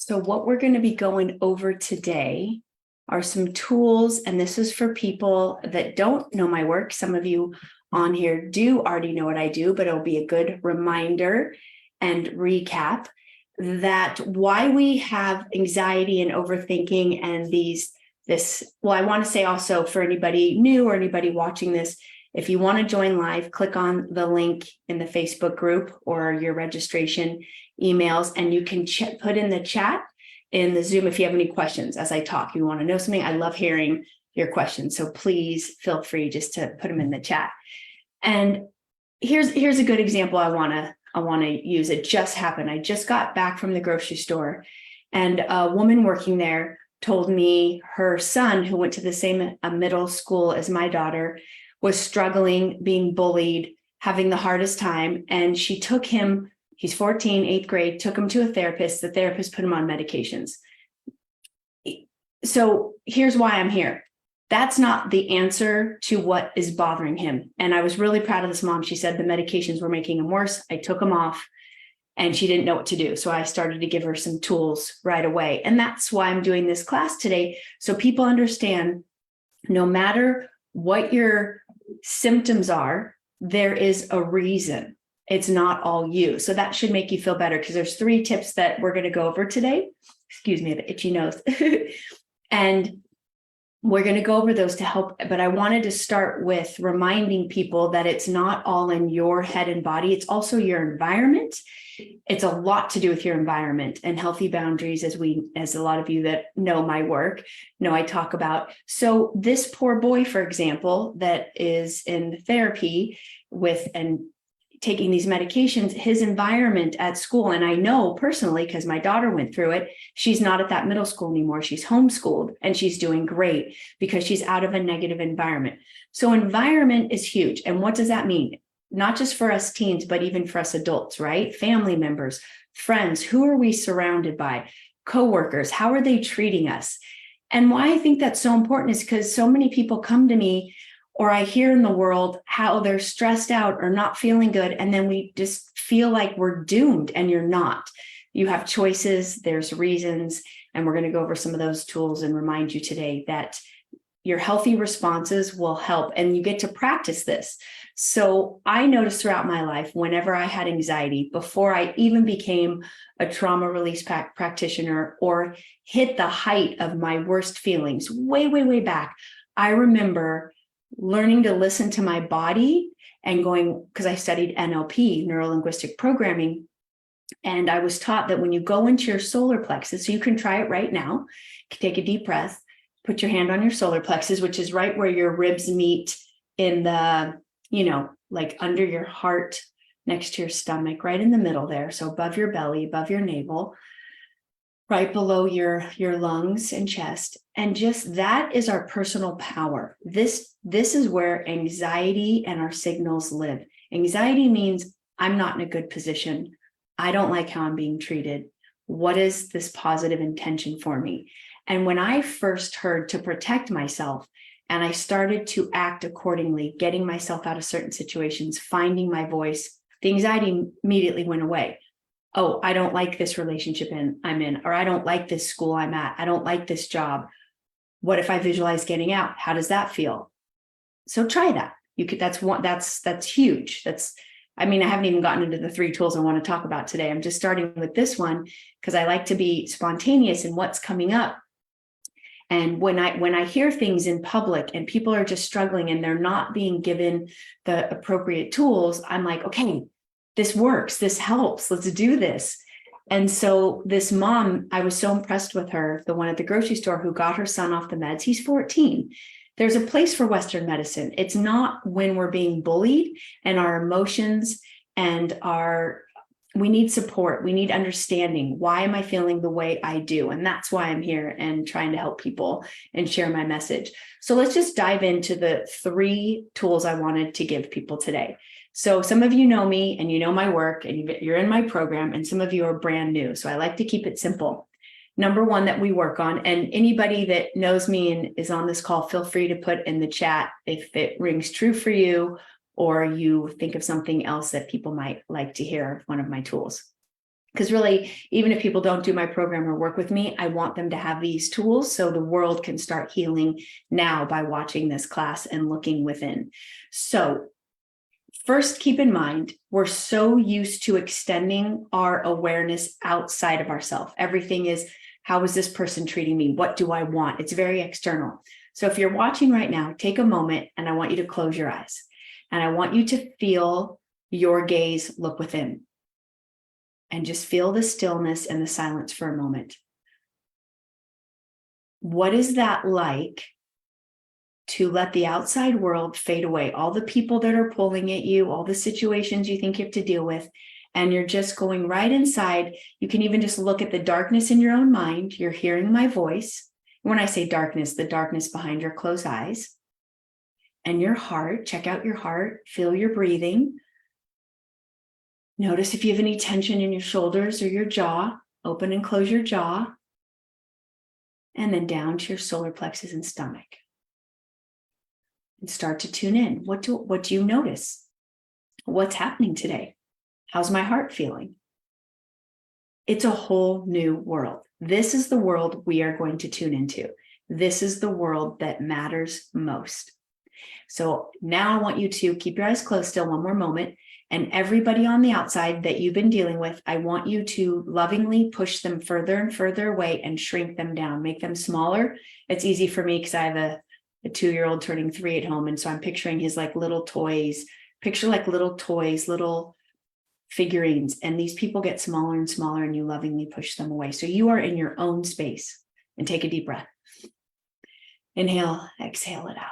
So what we're going to be going over today are some tools, and this is for people that don't know my work. Some of you on here do already know what I do, but it'll be a good reminder and recap that why we have anxiety and overthinking and I want to say also for anybody new or anybody watching this, if you want to join live, click on the link in the Facebook group or your registration emails, and you can put in the chat in the Zoom if you have any questions as I talk. You want to know something, I love hearing your questions. So please feel free just to put them in the chat. And here's a good example I want to use. It just happened. I just got back from the grocery store, and a woman working there told me her son, who went to the same middle school as my daughter, was struggling, being bullied, having the hardest time. And she took him, he's 14, 8th grade, took him to a therapist. The therapist put him on medications. So here's why I'm here. That's not the answer to what is bothering him. And I was really proud of this mom. She said the medications were making him worse. I took him off and she didn't know what to do. So I started to give her some tools right away. And that's why I'm doing this class today. So people understand no matter what your symptoms are, there is a reason. It's not all you. So that should make you feel better, because there's 3 tips that we're going to go over today. Excuse me, the itchy nose. And we're going to go over those to help. But I wanted to start with reminding people that it's not all in your head and body. It's also your environment. It's a lot to do with your environment and healthy boundaries, as a lot of you that know my work know I talk about. So this poor boy, for example, that is in therapy and taking these medications, his environment at school, and I know personally because my daughter went through it, she's not at that middle school anymore. She's homeschooled and she's doing great because she's out of a negative environment. So environment is huge. And what does that mean? Not just for us teens, but even for us adults, right? Family members, friends, who are we surrounded by? Coworkers, how are they treating us? And why I think that's so important is because so many people come to me, or I hear in the world how they're stressed out or not feeling good. And then we just feel like we're doomed, and you're not. You have choices, there's reasons, and we're going to go over some of those tools and remind you today that your healthy responses will help, and you get to practice this. So I noticed throughout my life, whenever I had anxiety, before I even became a trauma release practitioner or hit the height of my worst feelings way, way, way back, I remember learning to listen to my body and going, because I studied NLP, neuro-linguistic programming, and I was taught that when you go into your solar plexus, so you can try it right now, take a deep breath, put your hand on your solar plexus, which is right where your ribs meet in the, like under your heart, next to your stomach, right in the middle there. So above your belly, above your navel, right below your lungs and chest. And just that is our personal power. This is where anxiety and our signals live. Anxiety means I'm not in a good position. I don't like how I'm being treated. What is this positive intention for me? And when I first heard to protect myself and I started to act accordingly, getting myself out of certain situations, finding my voice, the anxiety immediately went away. Oh, I don't like this relationship I'm in, or I don't like this school I'm at. I don't like this job. What if I visualize getting out? How does that feel? So try that. You could, that's huge. I haven't even gotten into the 3 tools I want to talk about today. I'm just starting with this one because I like to be spontaneous in what's coming up. And when I hear things in public and people are just struggling and they're not being given the appropriate tools, I'm like, okay, this works, this helps, let's do this. And so this mom, I was so impressed with her, the one at the grocery store who got her son off the meds. He's 14. There's a place for Western medicine. It's not when we're being bullied and our emotions and we need support. We need understanding. Why am I feeling the way I do? And that's why I'm here and trying to help people and share my message. So let's just dive into the 3 tools I wanted to give people today. So some of you know me and you know my work and you're in my program, and some of you are brand new. So I like to keep it simple. Number 1 that we work on, and anybody that knows me and is on this call, feel free to put in the chat if it rings true for you or you think of something else that people might like to hear of one of my tools. Because really, even if people don't do my program or work with me, I want them to have these tools so the world can start healing now by watching this class and looking within. So first, keep in mind, we're so used to extending our awareness outside of ourselves. Everything is, how is this person treating me? What do I want? It's very external. So if you're watching right now, take a moment and I want you to close your eyes. And I want you to feel your gaze look within. And just feel the stillness and the silence for a moment. What is that like to let the outside world fade away? All the people that are pulling at you, all the situations you think you have to deal with, and you're just going right inside. You can even just look at the darkness in your own mind. You're hearing my voice. When I say darkness, the darkness behind your closed eyes. And your heart, check out your heart, feel your breathing. Notice if you have any tension in your shoulders or your jaw. Open and close your jaw. And then down to your solar plexus and stomach. And start to tune in. What do you notice? What's happening today? How's my heart feeling? It's a whole new world. This is the world we are going to tune into. This is the world that matters most. So now I want you to keep your eyes closed still one more moment. And everybody on the outside that you've been dealing with, I want you to lovingly push them further and further away and shrink them down, make them smaller. It's easy for me because I have a 2-year-old turning 3 at home. And so I'm picturing his like little toys, little figurines. And these people get smaller and smaller and you lovingly push them away. So you are in your own space. And take a deep breath. Inhale, exhale it out.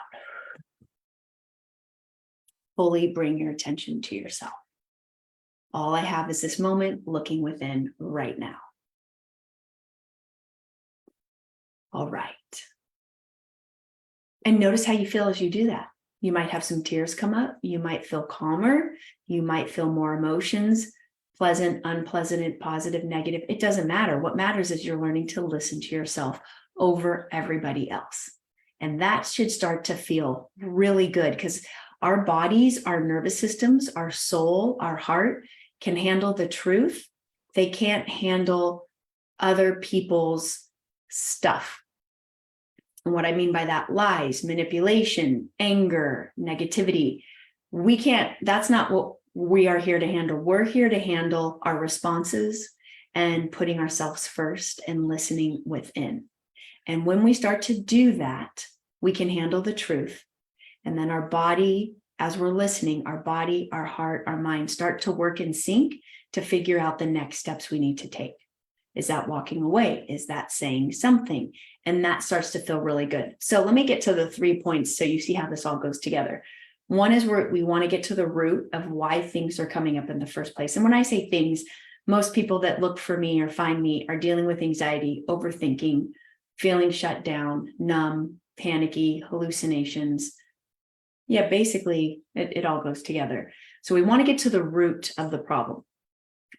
Fully bring your attention to yourself. All I have is this moment looking within right now. All right. And notice how you feel as you do that. You might have some tears come up. You might feel calmer. You might feel more emotions, pleasant, unpleasant, positive, negative. It doesn't matter. What matters is you're learning to listen to yourself over everybody else. And that should start to feel really good because our bodies, our nervous systems, our soul, our heart can handle the truth. They can't handle other people's stuff. And what I mean by that, lies, manipulation, anger, negativity. That's not what we are here to handle. We're here to handle our responses and putting ourselves first and listening within. And when we start to do that, we can handle the truth. And then our body, as we're listening, our body, our heart, our mind start to work in sync to figure out the next steps we need to take. Is that walking away? Is that saying something? And that starts to feel really good. So let me get to the 3 points so you see how this all goes together. One is where we want to get to the root of why things are coming up in the first place. And when I say things, most people that look for me or find me are dealing with anxiety, overthinking, feeling shut down, numb, panicky, hallucinations. Yeah, basically, it all goes together. So we want to get to the root of the problem.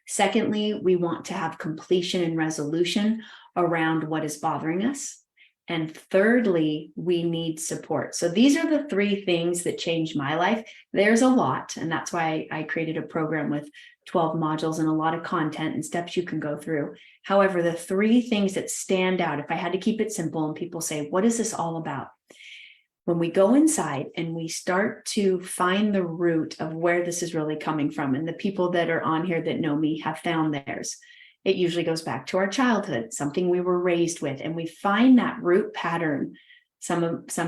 Secondly, we want to have completion and resolution around what is bothering us. And thirdly, we need support. So these are the 3 things that changed my life. There's a lot, and that's why I created a program with 12 modules and a lot of content and steps you can go through. However, the 3 things that stand out, if I had to keep it simple and people say, what is this all about? When we go inside and we start to find the root of where this is really coming from, and the people that are on here that know me have found theirs, it usually goes back to our childhood, something we were raised with, and we find that root pattern. Some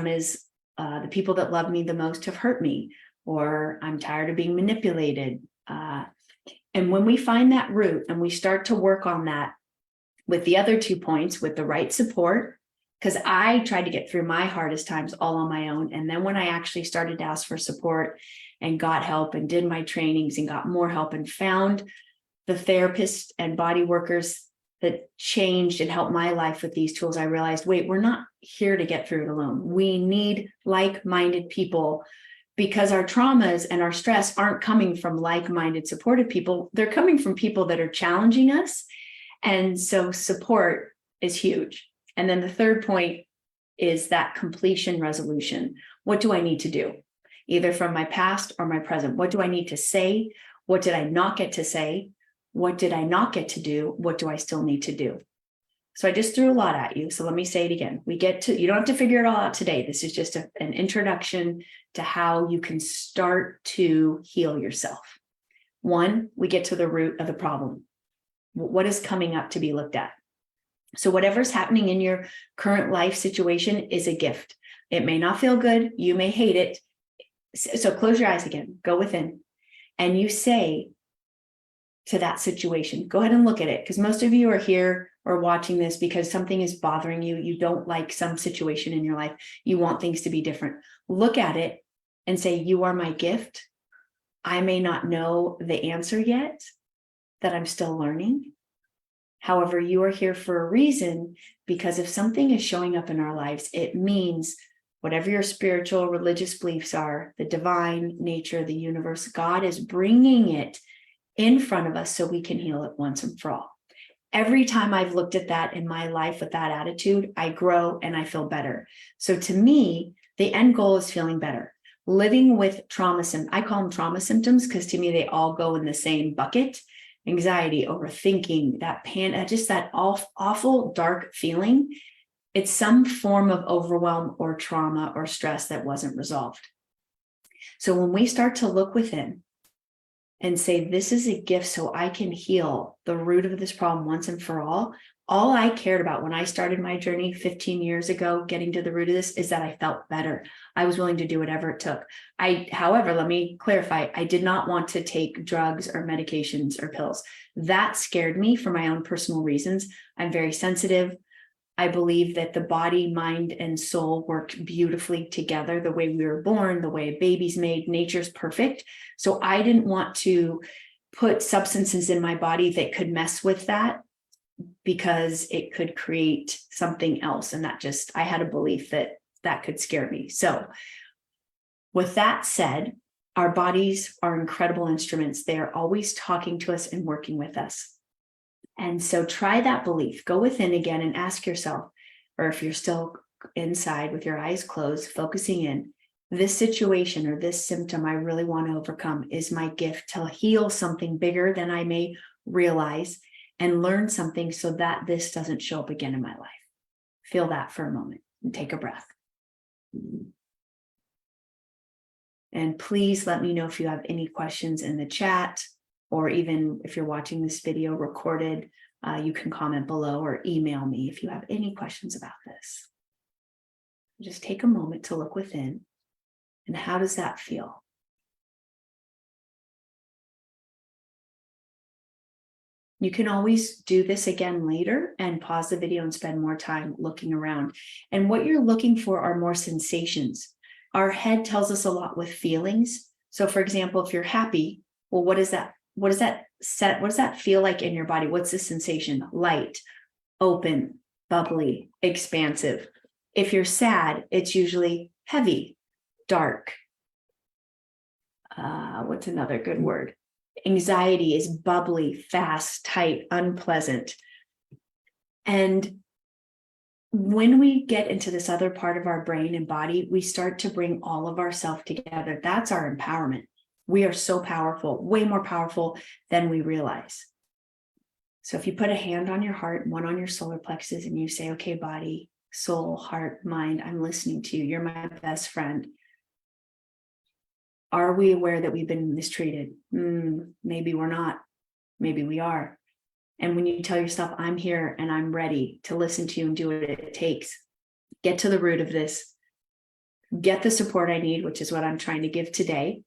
is the people that love me the most have hurt me, or I'm tired of being manipulated. And when we find that root and we start to work on that with the other 2 points, with the right support, because I tried to get through my hardest times all on my own. And then when I actually started to ask for support and got help and did my trainings and got more help and found the therapists and body workers that changed and helped my life with these tools, I realized, wait, we're not here to get through it alone. We need like-minded people because our traumas and our stress aren't coming from like-minded, supportive people. They're coming from people that are challenging us. And so support is huge. And then the third point is that completion resolution. What do I need to do? Either from my past or my present. What do I need to say? What did I not get to say? What did I not get to do? What do I still need to do? So I just threw a lot at you. So let me say it again. You don't have to figure it all out today. This is just an introduction to how you can start to heal yourself. One, we get to the root of the problem. What is coming up to be looked at? So whatever's happening in your current life situation is a gift. It may not feel good. You may hate it. So close your eyes again, go within, and you say to that situation, go ahead and look at it. Because most of you are here or watching this because something is bothering you. You don't like some situation in your life. You want things to be different. Look at it and say, you are my gift. I may not know the answer yet, that I'm still learning. However, you are here for a reason, because if something is showing up in our lives, it means whatever your spiritual, religious beliefs are, the divine nature, the universe, God is bringing it in front of us so we can heal it once and for all. Every time I've looked at that in my life with that attitude, I grow and I feel better. So to me, the end goal is feeling better. Living with trauma symptoms, I call them trauma symptoms because to me, they all go in the same bucket. Anxiety, overthinking, that just that awful dark feeling. It's some form of overwhelm or trauma or stress that wasn't resolved. So when we start to look within and say, this is a gift so I can heal the root of this problem once and for all I cared about when I started my journey 15 years ago, getting to the root of this, is that I felt better. I was willing to do whatever it took. However, let me clarify, I did not want to take drugs or medications or pills. That scared me for my own personal reasons. I'm very sensitive. I believe that the body, mind, and soul work beautifully together. The way we were born, the way a baby's made, nature's perfect. So I didn't want to put substances in my body that could mess with that, because it could create something else. And I had a belief that could scare me. So with that said, our bodies are incredible instruments. They are always talking to us and working with us. And so try that belief. Go within again and ask yourself, or if you're still inside with your eyes closed, focusing in, this situation or this symptom I really want to overcome is my gift to heal something bigger than I may realize and learn something so that this doesn't show up again in my life. Feel that for a moment and take a breath. And please let me know if you have any questions in the chat, or even if you're watching this video recorded, you can comment below or email me if you have any questions about this. Just take a moment to look within. And how does that feel? You can always do this again later and pause the video and spend more time looking around. And what you're looking for are more sensations. Our head tells us a lot with feelings. So for example, if you're happy, well, what does that feel like in your body? What's the sensation? Light, open, bubbly, expansive. If you're sad, it's usually heavy, dark. What's another good word? Anxiety is bubbly, fast, tight, unpleasant. And when we get into this other part of our brain and body, we start to bring all of ourselves together. That's our empowerment. We are so powerful, way more powerful than we realize. So if you put a hand on your heart, one on your solar plexus, and you say, okay, body, soul, heart, mind, I'm listening to you. You're my best friend. Are we aware that we've been mistreated? Maybe we're not. Maybe we are. And when you tell yourself, I'm here and I'm ready to listen to you and do what it takes, get to the root of this, get the support I need, which is what I'm trying to give today,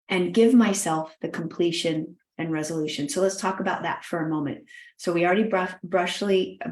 and give myself the completion and resolution. So let's talk about that for a moment. So we already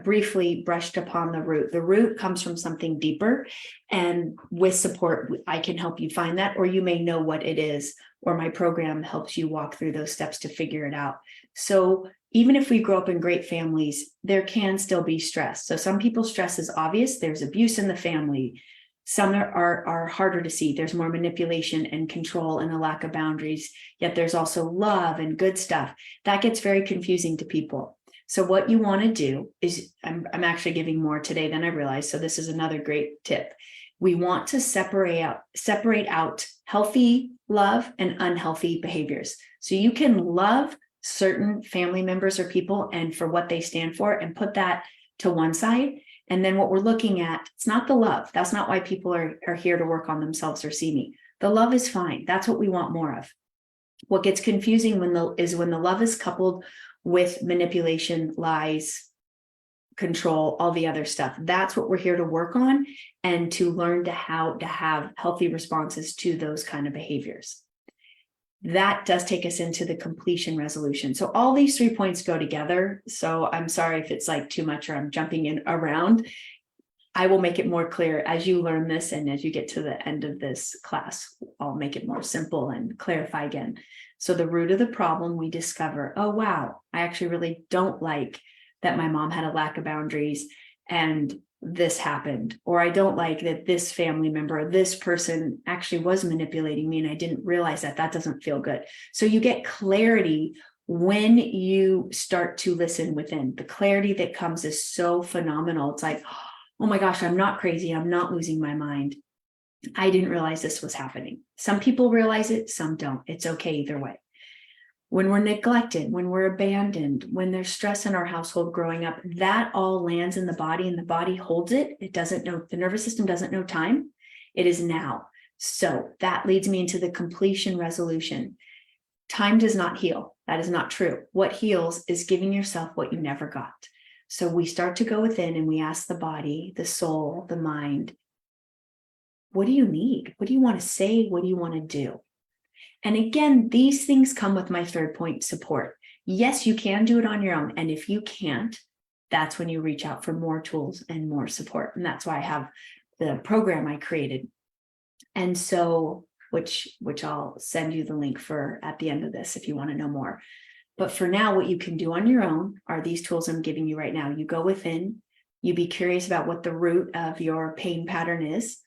briefly brushed upon the root. The root comes from something deeper, and with support, I can help you find that, or you may know what it is, or my program helps you walk through those steps to figure it out. So even if we grow up in great families, there can still be stress. So some people's stress is obvious. There's abuse in the family. Some are harder to see. There's more manipulation and control and a lack of boundaries, yet there's also love and good stuff. That gets very confusing to people. So what you want to do is, I'm actually giving more today than I realized. So this is another great tip. We want to separate out healthy love and unhealthy behaviors. So you can love certain family members or people and for what they stand for, and put that to one side. And then what we're looking at, it's not the love. That's not why people are here to work on themselves or see me. The love is fine. That's what we want more of. What gets confusing when the love is coupled with manipulation, lies, control, all the other stuff. That's what we're here to work on, and to learn how to have healthy responses to those kind of behaviors. That does take us into the completion resolution. So all these 3 points go together. So I'm sorry if it's like too much or I'm jumping in around. I will make it more clear as you learn this, and as you get to the end of this class, I'll make it more simple and clarify again. So the root of the problem, we discover, oh, wow, I actually really don't like that my mom had a lack of boundaries and this happened, or I don't like that this family member or this person actually was manipulating me and I didn't realize that. That doesn't feel good. So you get clarity when you start to listen within. The clarity that comes is so phenomenal. It's like, oh my gosh, I'm not crazy. I'm not losing my mind. I didn't realize this was happening. Some people realize it, some don't. It's okay either way. When we're neglected, when we're abandoned, when there's stress in our household growing up, that all lands in the body and the body holds it. It doesn't know, the nervous system doesn't know time. It is now. So that leads me into the completion resolution. Time does not heal. That is not true. What heals is giving yourself what you never got. So we start to go within and we ask the body, the soul, the mind, what do you need? What do you want to say? What do you want to do? And again, these things come with my 3rd point, support. Yes, you can do it on your own. And if you can't, that's when you reach out for more tools and more support. And that's why I have the program I created. And so, which I'll send you the link for at the end of this if you want to know more. But for now, what you can do on your own are these tools I'm giving you right now. You go within, you be curious about what the root of your pain pattern is.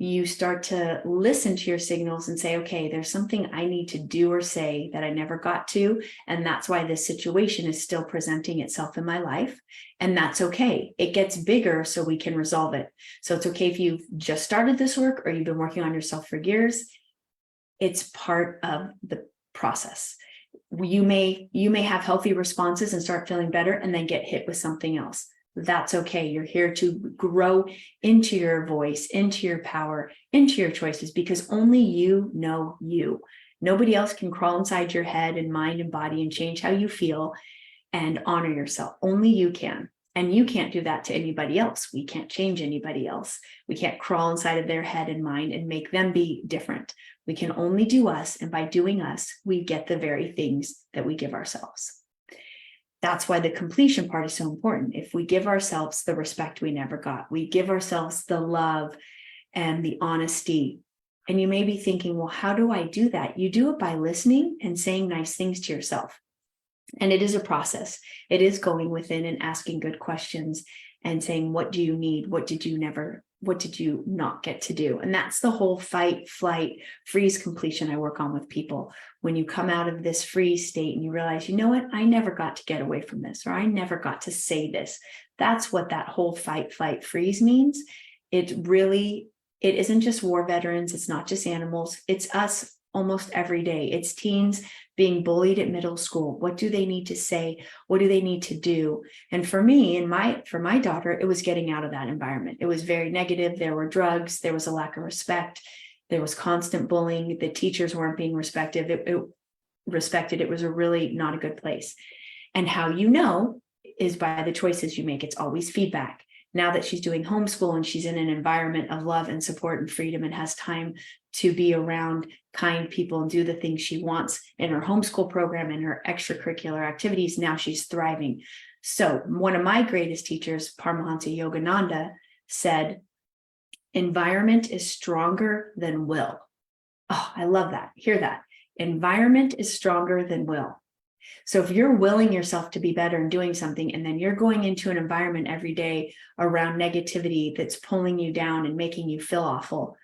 You start to listen to your signals and say, okay, there's something I need to do or say that I never got to. And that's why this situation is still presenting itself in my life. And that's okay. It gets bigger so we can resolve it. So it's okay if you've just started this work or you've been working on yourself for years. It's part of the process. You may have healthy responses and start feeling better and then get hit with something else. That's okay. You're here to grow into your voice, into your power, into your choices, because only you know you. Nobody else can crawl inside your head and mind and body and change how you feel and honor yourself. Only you can. And you can't do that to anybody else. We can't change anybody else. We can't crawl inside of their head and mind and make them be different. We can only do us. And by doing us, we get the very things that we give ourselves. That's why the completion part is so important. If we give ourselves the respect we never got, we give ourselves the love and the honesty. And you may be thinking, well, how do I do that? You do it by listening and saying nice things to yourself. And it is a process. It is going within and asking good questions and saying, what do you need? What did you not get to do? And that's the whole fight, flight, freeze completion I work on with people. When you come out of this freeze state and you realize, you know what, I never got to get away from this, or I never got to say this. That's what that whole fight, flight, freeze means. It isn't just war veterans. It's not just animals. It's us almost every day. It's teens being bullied at middle school. What do they need to say? What do they need to do? And for me and for my daughter, it was getting out of that environment. It was very negative. There were drugs. There was a lack of respect. There was constant bullying. The teachers weren't being respected. It was a really not a good place. And how you know is by the choices you make. It's always feedback. Now that she's doing homeschool and she's in an environment of love and support and freedom and has time to be around kind people and do the things she wants in her homeschool program and her extracurricular activities, now she's thriving. So one of my greatest teachers, Paramahansa Yogananda, said, environment is stronger than will. Oh, I love that. Hear that. Environment is stronger than will. So if you're willing yourself to be better and doing something, and then you're going into an environment every day around negativity that's pulling you down and making you feel awful,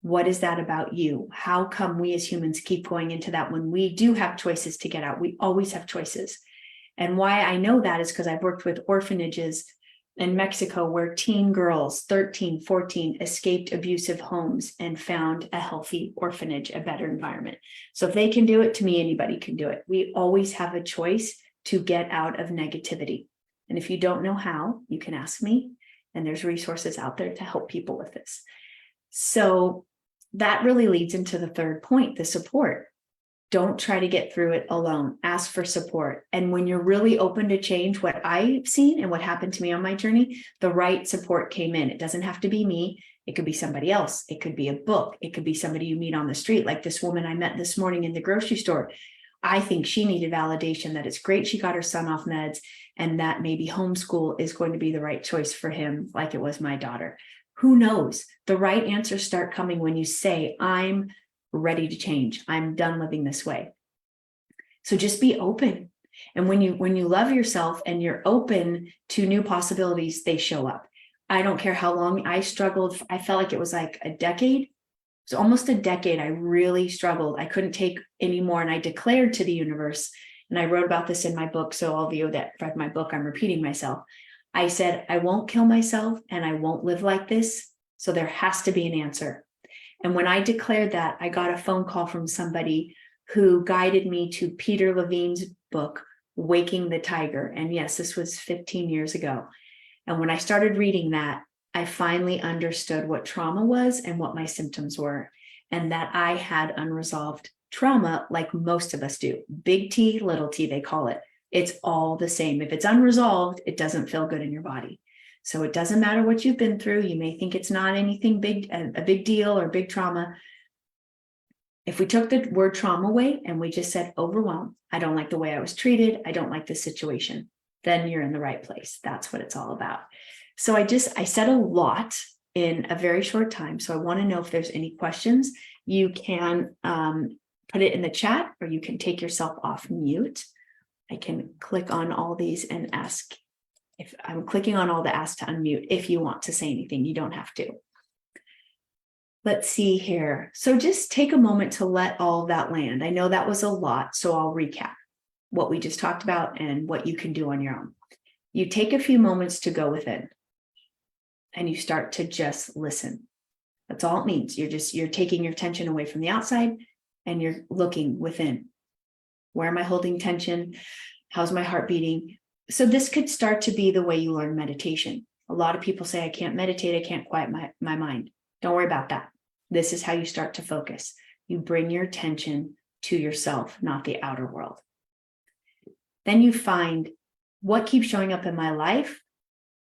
what is that about you? How come we as humans keep going into that when we do have choices to get out? We always have choices. And why I know that is because I've worked with orphanages in Mexico where teen girls, 13, 14, escaped abusive homes and found a healthy orphanage, a better environment. So if they can do it, to me, anybody can do it. We always have a choice to get out of negativity. And if you don't know how, you can ask me, and there's resources out there to help people with this. So that really leads into the third point, the support. Don't try to get through it alone. Ask for support. And when you're really open to change, what I've seen and what happened to me on my journey, the right support came in. It doesn't have to be me. It could be somebody else. It could be a book. It could be somebody you meet on the street, like this woman I met this morning in the grocery store. I think she needed validation that it's great she got her son off meds and that maybe homeschool is going to be the right choice for him, like it was my daughter. Who knows? The right answers start coming when you say, I'm ready to change. I'm done living this way. So just be open. And when you love yourself and you're open to new possibilities, they show up. I don't care how long I struggled. I felt like it was like a decade. It was almost a decade. I really struggled. I couldn't take anymore. And I declared to the universe, and I wrote about this in my book. So all of you that read my book, I'm repeating myself. I said, I won't kill myself and I won't live like this. So there has to be an answer. And when I declared that, I got a phone call from somebody who guided me to Peter Levine's book, Waking the Tiger. And yes, this was 15 years ago. And when I started reading that, I finally understood what trauma was and what my symptoms were, and that I had unresolved trauma like most of us do. Big T, little t, they call it. It's all the same. If it's unresolved, it doesn't feel good in your body. So it doesn't matter what you've been through. You may think it's not anything big, a big deal or big trauma. If we took the word trauma away and we just said overwhelmed, I don't like the way I was treated, I don't like the situation, then you're in the right place. That's what it's all about. So I said a lot in a very short time. So I want to know if there's any questions. You can put it in the chat, or you can take yourself off mute. I can click on all these and ask. If I'm clicking on all the ask to unmute, if you want to say anything, you don't have to. Let's see here. So just take a moment to let all of that land. I know that was a lot, so I'll recap what we just talked about and what you can do on your own. You take a few moments to go within and you start to just listen. That's all it means. You're taking your attention away from the outside and you're looking within. Where am I holding tension? How's my heart beating? So this could start to be the way you learn meditation. A lot of people say, I can't meditate, I can't quiet my mind. Don't worry about that. This is how you start to focus. You bring your attention to yourself, not the outer world. Then you find what keeps showing up in my life.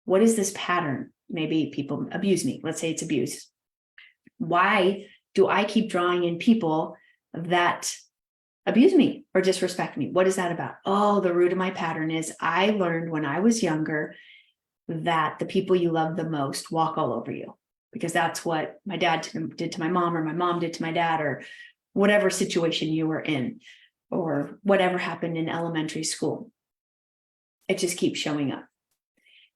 What is this pattern? Maybe people abuse me. Let's say it's abuse. Why do I keep drawing in people that abuse me or disrespect me? What is that about? Oh, the root of my pattern is I learned when I was younger that the people you love the most walk all over you, because that's what my dad did to my mom, or my mom did to my dad, or whatever situation you were in, or whatever happened in elementary school. It just keeps showing up.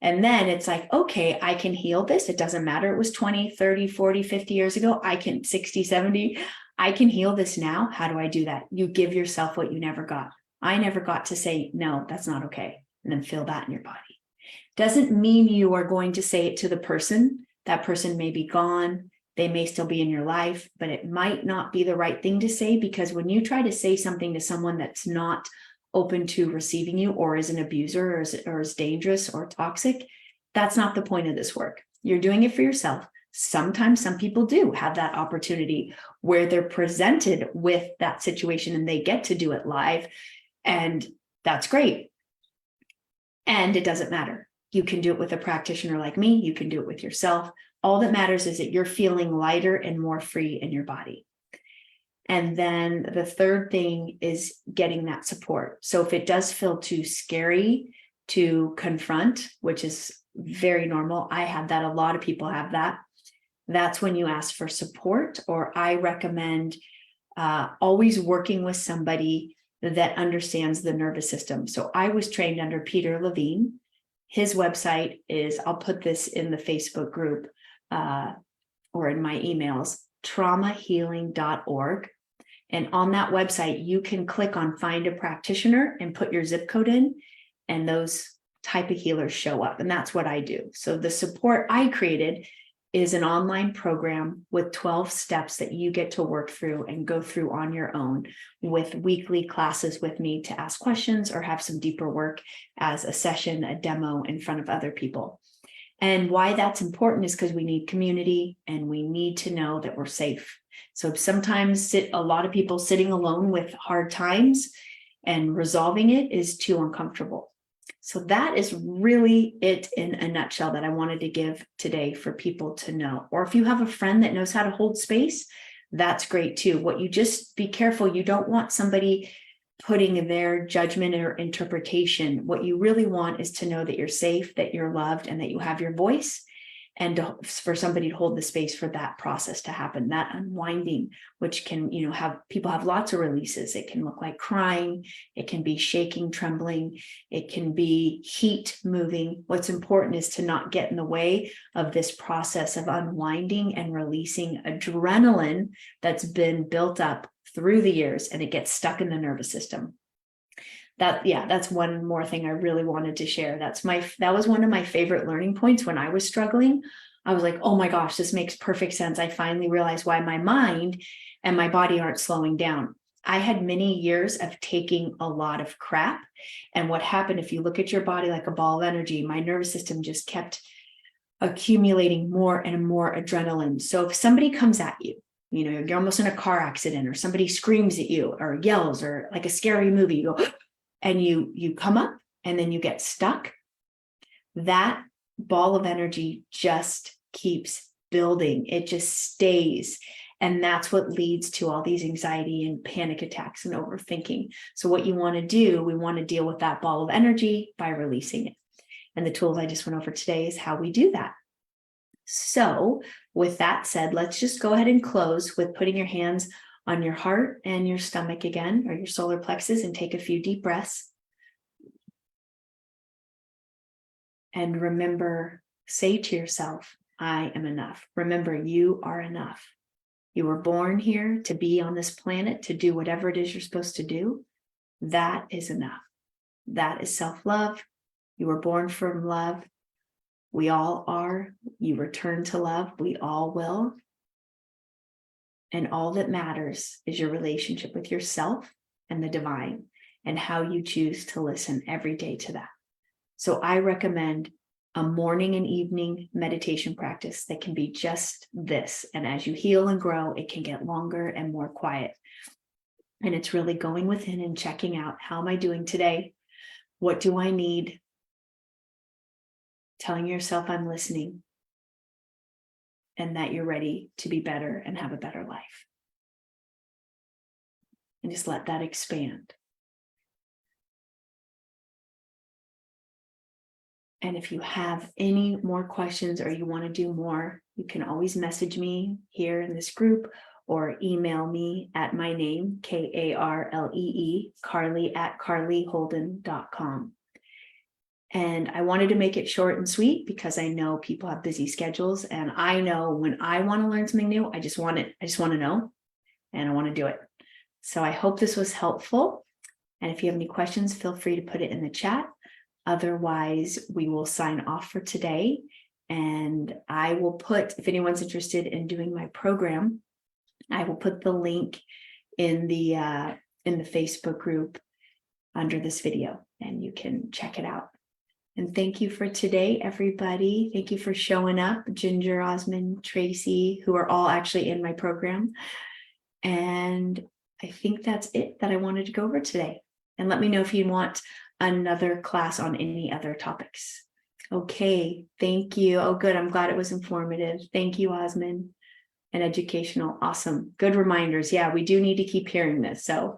And then it's like, okay, I can heal this. It doesn't matter. It was 20, 30, 40, 50 years ago. 60, 70. I can heal this now. How do I do that? You give yourself what you never got. I never got to say, no, that's not okay. And then feel that in your body. Doesn't mean you are going to say it to the person. That person may be gone. They may still be in your life, but it might not be the right thing to say, because when you try to say something to someone that's not open to receiving you, or is an abuser, or is dangerous or toxic, that's not the point of this work. You're doing it for yourself. Sometimes some people do have that opportunity where they're presented with that situation and they get to do it live, and that's great. And it doesn't matter. You can do it with a practitioner like me. You can do it with yourself. All that matters is that you're feeling lighter and more free in your body. And then the third thing is getting that support. So if it does feel too scary to confront, which is very normal, I have that, a lot of people have that, that's when you ask for support. Or I recommend always working with somebody that understands the nervous system. So I was trained under Peter Levine. His website is, I'll put this in the Facebook group or in my emails, traumahealing.org. And on that website, you can click on find a practitioner and put your zip code in, and those type of healers show up, and that's what I do. So the support I created is an online program with 12 steps that you get to work through and go through on your own, with weekly classes with me to ask questions or have some deeper work as a session, a demo in front of other people. And why that's important is because we need community and we need to know that we're safe. So sometimes a lot of people sitting alone with hard times and resolving it is too uncomfortable. So that is really it in a nutshell that I wanted to give today for people to know. Or if you have a friend that knows how to hold space, that's great too. What you just be careful, you don't want somebody putting their judgment or interpretation. What you really want is to know that you're safe, that you're loved, and that you have your voice, and for somebody to hold the space for that process to happen, that unwinding, which can, have people have lots of releases. It can look like crying. It can be shaking, trembling. It can be heat moving. What's important is to not get in the way of this process of unwinding and releasing adrenaline that's been built up through the years, and it gets stuck in the nervous system. That's one more thing I really wanted to share. That was one of my favorite learning points when I was struggling. I was like, oh my gosh, this makes perfect sense. I finally realized why my mind and my body aren't slowing down. I had many years of taking a lot of crap. And what happened, if you look at your body like a ball of energy, my nervous system just kept accumulating more and more adrenaline. So if somebody comes at you, you're almost in a car accident, or somebody screams at you or yells, or like a scary movie, you go, and you come up and then you get stuck, that ball of energy just keeps building. It just stays. And that's what leads to all these anxiety and panic attacks and overthinking. So what you want to do, we want to deal with that ball of energy by releasing it. And the tools I just went over today is how we do that. So with that said, let's just go ahead and close with putting your hands on your heart and your stomach again, or your solar plexus, and take a few deep breaths. And remember, say to yourself, I am enough. Remember, you are enough. You were born here to be on this planet, to do whatever it is you're supposed to do. That is enough. That is self-love. You were born from love. We all are. You return to love. We all will. And all that matters is your relationship with yourself and the divine, and how you choose to listen every day to that. So I recommend a morning and evening meditation practice that can be just this. And as you heal and grow, it can get longer and more quiet. And it's really going within and checking out, how am I doing today? What do I need? Telling yourself I'm listening, and that you're ready to be better and have a better life. And just let that expand. And if you have any more questions or you want to do more, you can always message me here in this group, or email me at my name, Karlee, Karlee at karlee.holden.com. And I wanted to make it short and sweet because I know people have busy schedules, and I know when I want to learn something new, I just want to know, and I want to do it. So I hope this was helpful. And if you have any questions, feel free to put it in the chat. Otherwise, we will sign off for today. And I will put, if anyone's interested in doing my program, I will put the link in the Facebook group under this video, and you can check it out. And thank you for today, everybody. Thank you for showing up, Ginger, Osmond, Tracy, who are all actually in my program. And I think that's it that I wanted to go over today. And let me know if you want another class on any other topics. Okay, thank you. Oh, good. I'm glad it was informative. Thank you, Osmond, and educational. Awesome. Good reminders. Yeah, we do need to keep hearing this. So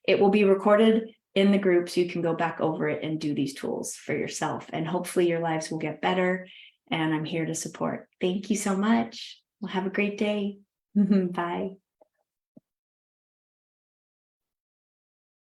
it will be recorded in the group, so you can go back over it and do these tools for yourself. And hopefully your lives will get better. And I'm here to support. Thank you so much. Well, have a great day. Bye.